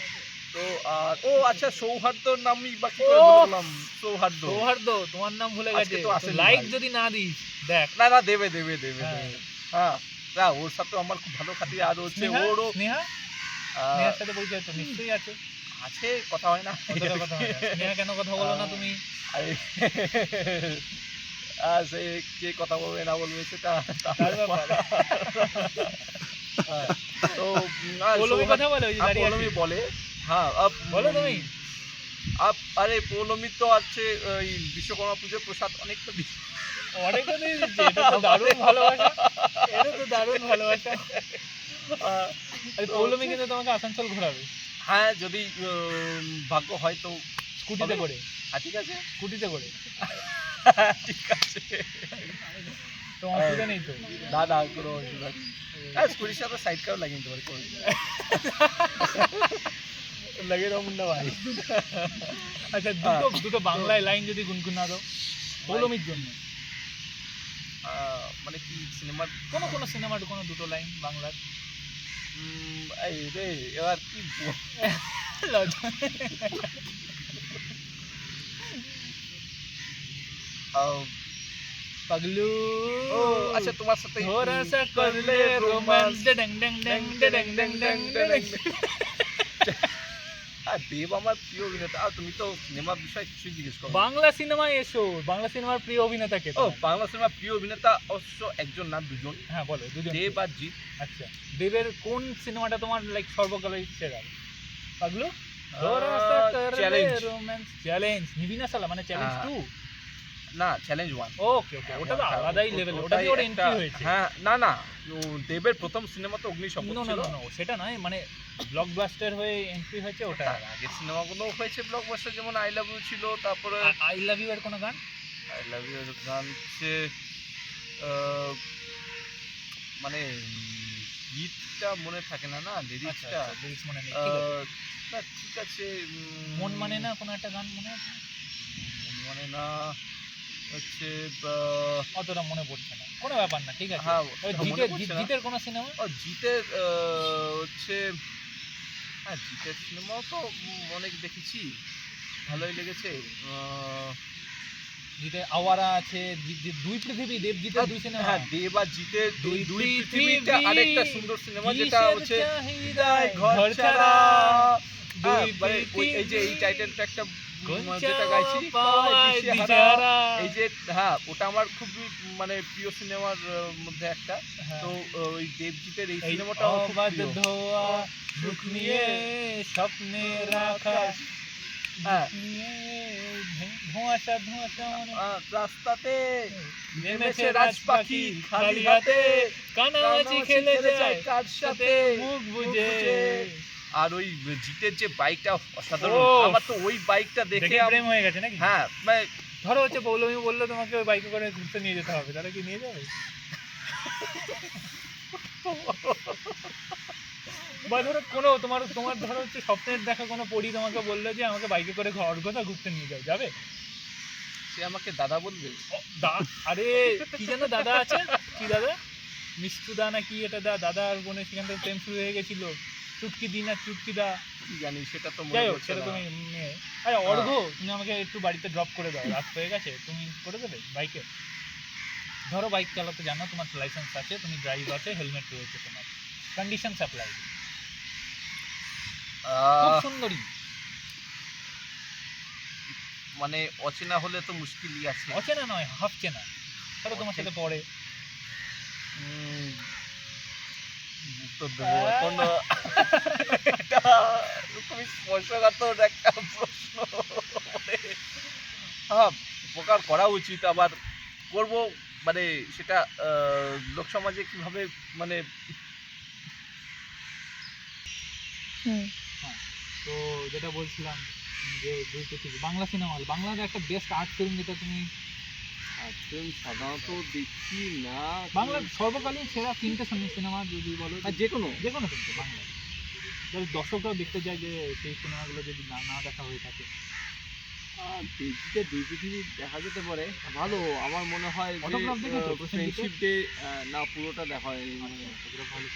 তো। আর ও আচ্ছা সৌহার্দ্যর নামই বাকি করে ওহ! বললাম, সৌহার্দ্য, সৌহার্দ্য তোমার নাম ভুলে আজকে গেছে, তো আসেনি লাইক ভাই। যদি না দিস দেখ। না না দেবে দেবে দেবে হ্যাঁ। দেবে হ্যাঁ না ওর সাথে আমার খুব ভালো খাতির, আর হচ্ছে স্নেহা, ওরও স্নেহা, আহ, স্নেহার সাথে পরিচয় তো নিশ্চয়ই আছে। আছে, কথা হয় না, কতটা কথা হয় না। স্নেহা কেন কথা বলো না তুমি? আরে সে কে কথা বলবে না বলবে সেটা তার ব্যাপার। হ্যাঁ, তো পৌলমী কথা বলে, ওই যে দাঁড়িয়ে আছে। পৌলমী বলে, হ্যাঁ বলো তুমি। আরে পৌলমী তো আছে ওই বিশ্বকর্মা পুজোর প্রসাদ অনেকটা অনেকটা দিয়ে দিচ্ছে, এটা তো দারুণ ভালোবাসা, এটা তো দারুণ ভালোবাসা। আরে পৌলমী কিন্তু তোমাকে আসানসোল ঘোরাবে হ্যাঁ যদি ভাগ্য হয় তো স্কুটিতে হবে। করে, ঠিক আছে স্কুটিতে করে, ঠিক আছে, তো অসুবিধা নেই তো। না না কোনো অসুবিধা নেই, হ্যাঁ স্কুটির সাথে সাইড কারও লাগিয়ে নিতে পারি, করে লাগে রকম না ভাই। আচ্ছা দুটো দুটো বাংলায় লাইন যদি গুনগুনা দাও। পৌলমীর জন্য মানে কি সিনেমার কোনো সিনেমার কোনো দুটো লাইন বাংলার এই রে এবার কি পাগলু ও আচ্ছা তোমার সাথে थोड़ा सा कर ले रोमांस डंग डंग डंग डंग डंग डंग डंग দেব আমার প্রিয় অভিনেতা তুমি তো সিনেমার বিষয়ে কিছুই জিজ্ঞেস করো বাংলা সিনেমায় এসো বাংলা সিনেমার প্রিয় অভিনেতা কে ও বাংলা সিনেমার প্রিয় অভিনেতা অবশ্য একজন না দুজন হ্যাঁ বলো দুজন দেব আর জিৎ আচ্ছা দেবের কোন সিনেমাটা তোমার লাইক সর্বকালের সেরা পাগলু थोड़ा सा कर ले চ্যালেঞ্জ रोमांस চ্যালেঞ্জ নিবিনা সালা মানে চ্যালেঞ্জ 2 না চ্যালেঞ্জ 1 ওকে ওকে ওটা তো আলাদাই লেভেল ওটা দিয়ে ওর এন্ট্রি হয়েছে হ্যাঁ না না দেবের প্রথম সিনেমা তো অগ্নিশপথ নো ছিল নো নো সেটা নয় মানে ব্লকবাস্টার হয়ে এন্ট্রি হয়েছে ওটা তার আগের সিনেমাগুলো হয়েছে ব্লকবাস্টার যেমন আই লাভ ইউ ছিল তারপরে আই লাভ ইউ এর কোনো গান আই লাভ ইউ এর গান হচ্ছে মানে গীতটা মনে থাকে না না লিরিক্সটা লিরিক্স মনে নেই ঠিক আছে না ঠিক আছে মন মানে না কোনো একটা গান মনে আছে মন মানে না হচ্ছে অতটা মনে পড়ছে না কোনো ব্যাপার না ঠিক আছে হ্যাঁ ওই জিতের কোনো সিনেমা ও জিতের হচ্ছে হ্যাঁ জিতের সিনেমাও তো অনেক দেখেছি ভালোই লেগেছে জিতের আওয়ারা আছে দুই পৃথিবী দেব জিতের দুই সিনেমা হ্যাঁ দেব আর জিতের দুই দুই পৃথিবীটা পৃথিবী, আরেকটা সুন্দর সিনেমা যেটা কিসের হচ্ছে চাহিদায় ঘর ছাড়া দুই মানে এই যে এই টাইটেল ট্র্যাকটা যেটা গাইছি পাওয়ায় দিশেহারা, দিশাহারা। এই যে হ্যাঁ ওটা আমার খুবই মানে প্রিয় সিনেমার মধ্যে একটা হ্যাঁ। তো ওই দেবজিতের এই এই সিনেমাটা আমার খুব অবাধ প্রিয়। ধোয়া মুখ নিয়ে স্বপ্নে রাখা হ্যাঁ ধোঁয়াশা ধোঁয়াশা মানে রাস্তাতে নেমেছে রাজ পাখি খালি হাতে কানামাছি খেলে যায় কার সাথে মুখ বুঝে আর ওই জিতের যে বাইকটা অসাধারণ ও, আমার তো ওই বাইকটা দেখে দেখে প্রেম হয়ে গেছে নাকি হ্যাঁ মানে ধরো হচ্ছে পৌলমী বললো তোমাকে ওই বাইকে করে ঘুরতে নিয়ে যেতে হবে তাহলে কি নিয়ে যাবে বা ধরো কোনো তোমার তোমার ধরো হচ্ছে স্বপ্নের দেখা কোনো পরি তোমাকে বললো যে আমাকে বাইকে করে অর্ঘতা ঘুরতে নিয়ে যাও যাবে সে আমাকে দাদা বলবে আরে কি যেন দাদা আছে কি দাদা মিষ্টু দা না কি এটা দাদা আর বোনের সেখান থেকে প্রেম শুরু হয়ে গেছিল চুটকি দি না চুটকি দা কি জানি সেটা তো মনে যাই হোক পড়ছে সেটা না। তুমি মেয়ে আরে অর্ঘ তুমি আমাকে একটু বাড়িতে ড্রপ করে দাও রাত হয়ে গেছে তুমি করে দেবে বাইকে ধরো বাইক চালাতে জানো তোমার লাইসেন্স আছে তুমি ড্রাইভ আছে হেলমেট রয়েছে তোমার কন্ডিশন সাপ্লাই খুব সুন্দরী মানে অচেনা হলে তো মুশকিলই আছে অচেনা নয় হাফ চেনা ধরো তোমার সাথে পড়ে উত্তর দেবো এখন এটা খুবই স্পর্শকাতর একটা প্রশ্ন হ্যাঁ উপকার করা উচিত আবার করব মানে সেটা লোকসমাজে কিভাবে মানে তো যেটা বলছিলাম যে দুই পৃথিবী বাংলা সিনেমা হল বাংলার একটা বেস্ট আর্ট ফিল্ম যেটা তুমি সাধারণত দেখি না বাংলার সর্বকালীন সেরা তিনটে সিনেমা যদি বলো যে কোনো তিনটে বাংলা যাতে দর্শকরাও দেখতে যায় যে সেই সিনেমাগুলো যদি না দেখা হয়ে থাকে দেশিতে দুই পৃথিবী দেখা যেতে পারে ভালো আমার মনে হয় Autograph দেখেছো? ফ্রেন্ডশিপ ডে না পুরোটা দেখা হয়নি ভালো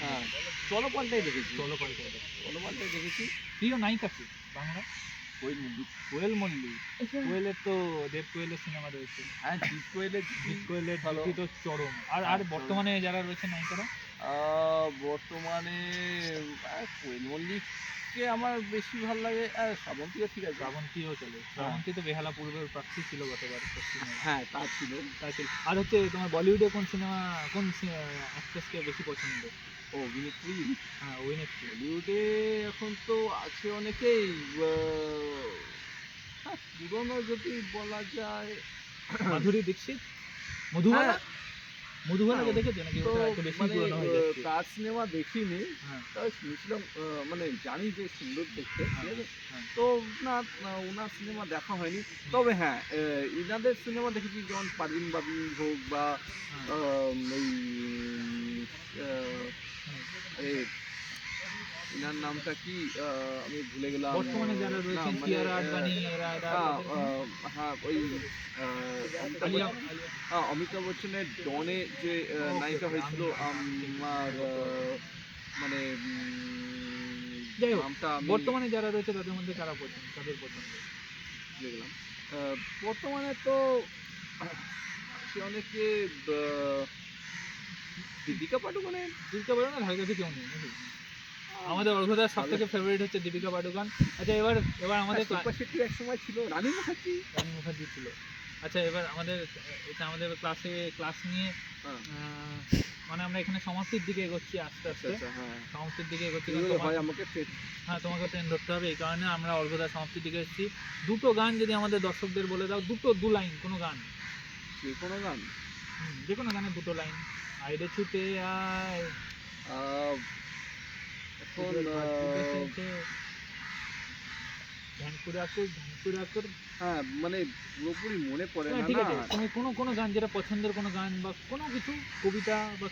হ্যাঁ চলো পাল্টাই দেখেছি চলো পাল্টে চলো পাল্টাই দেখেছি প্রিয় নায়িকা কি বাংলা কোয়েল মল্লিক কোয়েল মল্লিক কোয়েলের তো দেব কোয়েলের সিনেমা রয়েছে হ্যাঁ জিৎ কোয়েলের জিৎ কোয়েলের ভালো। জুটি তো চরম আর বর্তমানে যারা রয়েছে নায়িকারা বর্তমানে কোয়েল মল্লিককে আমার বেশি ভালো লাগে আর শ্রাবন্তীও ঠিক আছে শ্রাবন্তীও চলে শ্রাবন্তী তো বেহালা পূর্বের প্রার্থী ছিল গতবার হ্যাঁ তা ছিল তা ছিল আর হচ্ছে তোমার বলিউডে কোন সিনেমা কোন অ্যাক্ট্রেসকে বেশি পছন্দ ও অভিনেত্রী হ্যাঁ অভিনেত্রী বলিউডে এখন তো আছে অনেকেই পুরনো যদি বলা যায় মাধুরী দীক্ষিত মধুবালা হ্যাঁ। মধুবালাকে দেখেছো নাকি তো ওটা একটু বেশি মানে পুরনো হয়ে যাচ্ছে তার সিনেমা দেখিনি হ্যাঁ তাই শুনেছিলাম মানে জানি যে সুন্দর দেখতে ঠিক আছে হ্যাঁ। তো ওনার সিনেমা দেখা হয়নি তবে হ্যাঁ ইনাদের সিনেমা দেখেছি যেমন পারভিন বাবি হোক বা এই এনার নামটা কি আমি ভুলে গেলাম। বর্তমানে যারা রয়েছেন না, মানে, কিয়ারা আডবাণী এরা হ্যাঁ ওই অমিতাভ বচ্চনের ডনে যে নায়িকা হয়েছিল আমার মানে যাই হোক, নামটা আমি বর্তমানে যারা রয়েছে তাদের মধ্যে কারা পছন্দ, তাদের পছন্দ? ভুলে গেলাম। বর্তমানে তো সে অনেকে দীপিকা পাডুকোনের দীপিকা পাডুকোন হালকা কেউ নেই নাকি? আমাদের অর্ঘদার সব থেকে ফেভারিট হচ্ছে দীপিকা পাডুকোন। আচ্ছা এবার আমাদের শিল্পা শেট্টি এক সময় ছিল, রানী মুখার্জি ছিল। আচ্ছা এবার আমাদের ক্লাস নিয়ে মানে আমরা এখানে সমাপ্তির দিকে এগোচ্ছি আস্তে আস্তে। সমাপ্তির দিকে এগোচ্ছি। হ্যাঁ, তোমাকে ট্রেন ধরতে হবে, এই কারণে আমরা অর্ঘদার সমাপ্তির দিকে এসেছি। দুটো গান যদি আমাদের দর্শকদের বলে দাও, দু লাইন কোনো গান, যে কোনো গান, যে কোনো গানের দুটো লাইন। আইরে ছুটে আয়, এখন হ্যাঁ মানে পুরোপুরি মনে পড়ে না। ঠিক আছে, তুমি কোনো গান যেটা পছন্দের কোনো গান বা কোনো কিছু কবিতা বা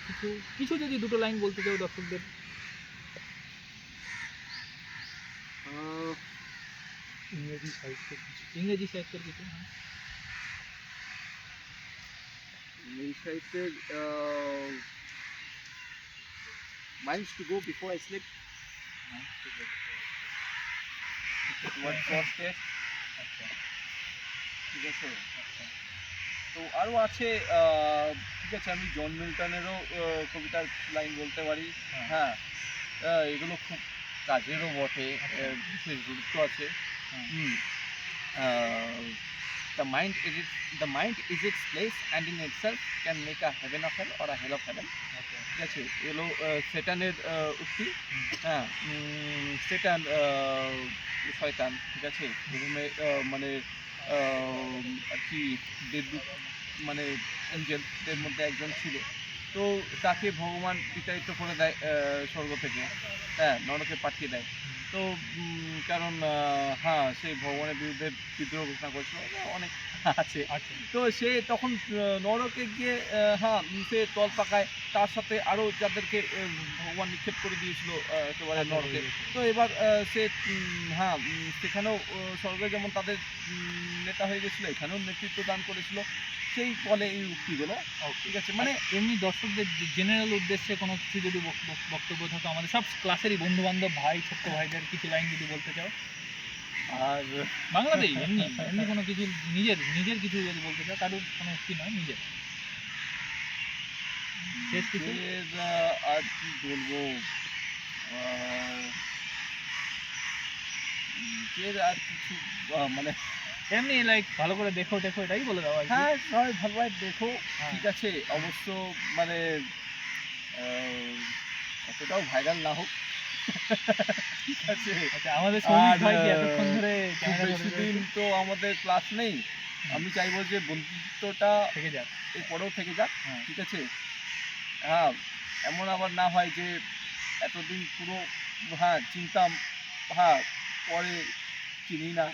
কিছু যদি দুটো লাইন বলতে চাও দর্শকদের। ইংরেজি সাহিত্যের কিছু। ইংরেজি সাহিত্যের Miles to go before I sleep. What was that? আচ্ছা, ঠিক আছে। তো আরও আছে, ঠিক আছে, আমি জন মিল্টনেরও কবিতার লাইন বলতে পারি। হ্যাঁ, এগুলো খুব কাজেরও বটে, বিশেষ গুরুত্ব আছে। The mind is its place and in itself can make a heaven of hell or a hell of heaven. ঠিক আছে, এগুলো সেটানের উক্তি। হ্যাঁ, সেটান শয়তান, ঠিক আছে, রুমে মানে আর কি দেবদূত মানে এঞ্জেলদের মধ্যে একজন ছিল। তো তাকে ভগবান বিতাড়িত করে দেয় স্বর্গ থেকে, হ্যাঁ, নরকে পাঠিয়ে দেয়। তো কারণ হ্যাঁ, সেই ভগবানের বিরুদ্ধে বিদ্রোহ ঘোষণা করেছিল, অনেক আছে। তো সে তখন নরকে গিয়ে হ্যাঁ সে তল পাকায়, তার সাথে আরও যাদেরকে ভগবান নিক্ষেপ করে দিয়েছিল একেবারে নরকে। তো এবার সে হ্যাঁ সেখানেও স্বর্গে যেমন তাদের নেতা হয়ে গেছিলো, এখানেও নেতৃত্ব দান করেছিল, সেই বলে এই উক্তিগুলো। ঠিক আছে, মানে এমনি দর্শকদের জেনারেল উদ্দেশ্যে কোনো কিছু যদি বক্তব্য থাকো, আমাদের সব ক্লাসেরই বন্ধু বান্ধব ভাই, ছোট্ট ভাইদের কিছু লাইন যদি বলতে চাও, আর বাংলাতেই এমনি কোনো কিছু নিজের কিছু যদি বলতে চাও, কারোর কোনো উক্তি নয়, নিজের শেষ কিছু। আর কি বলবো, আর কিছু মানে এমনি লাইক ভালো করে দেখো এটাই বলে দাও। হ্যাঁ, সবাই ভালোভাবে দেখো, ঠিক আছে, অবশ্য মানে এতটাও ভাইরাল না হোক, ঠিক আছে। আচ্ছা, আমাদের সৌমিক ভাই কি এতক্ষণ ধরে বেশি দিন তো আমাদের ক্লাস নেই, আমি চাইবো যে বন্ধুত্বটা থেকে যাক, এরপরেও থেকে যাক, ঠিক আছে। হ্যাঁ, এমন আবার না হয় যে এতদিন পুরো হ্যাঁ চিনতাম, হ্যাঁ পরে চিনি না,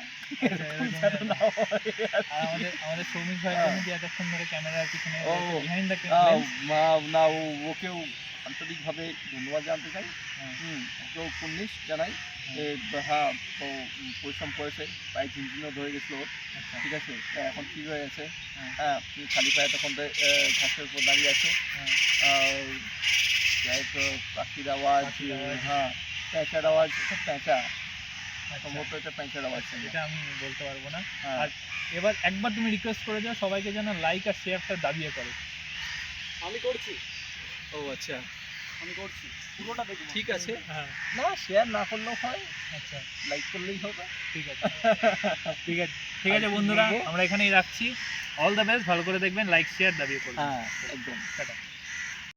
আমাদের সৌমিক ভাই কি এতক্ষণ ধরে ক্যামেরার পিছনে না, ওকেও আন্তরিকভাবে ধন্যবাদ জানতে চাই। ওকেও কুর্নিশ জানাই। হ্যাঁ, তো পরিশ্রম করেছে, প্রায় 3 দিনও ধরে গেছিলো ওর, ঠিক আছে, এখন ঠিক হয়ে গেছে। হ্যাঁ, খালি পায়ে তখন ঘাসের উপর দাঁড়িয়ে আছে। পাখির আওয়াজ, হ্যাঁ প্যাঁচার আওয়াজ, প্যাঁচা সম্ভবত এটা প্যাঁচার আওয়াজ, এটা আমি বলতে পারবো না। আর এবার একবার তুমি রিকোয়েস্ট করে যাও সবাইকে যেন লাইক আর শেয়ারটা দাবিয়ে করে। আমি করছি। ও আচ্ছা, আমি করছি, পুরোটা দেখব। ঠিক আছে, হ্যাঁ, না শেয়ার না করলেও হয়, আচ্ছা লাইক করলেই হবে। ঠিক আছে ঠিক আছে বন্ধুরা, আমরা এখানেই রাখছি। অল দ্য বেস্ট, ভালো করে দেখবেন, লাইক শেয়ার দাবিয়ে করবেন। হ্যাঁ, একদম। টাটা।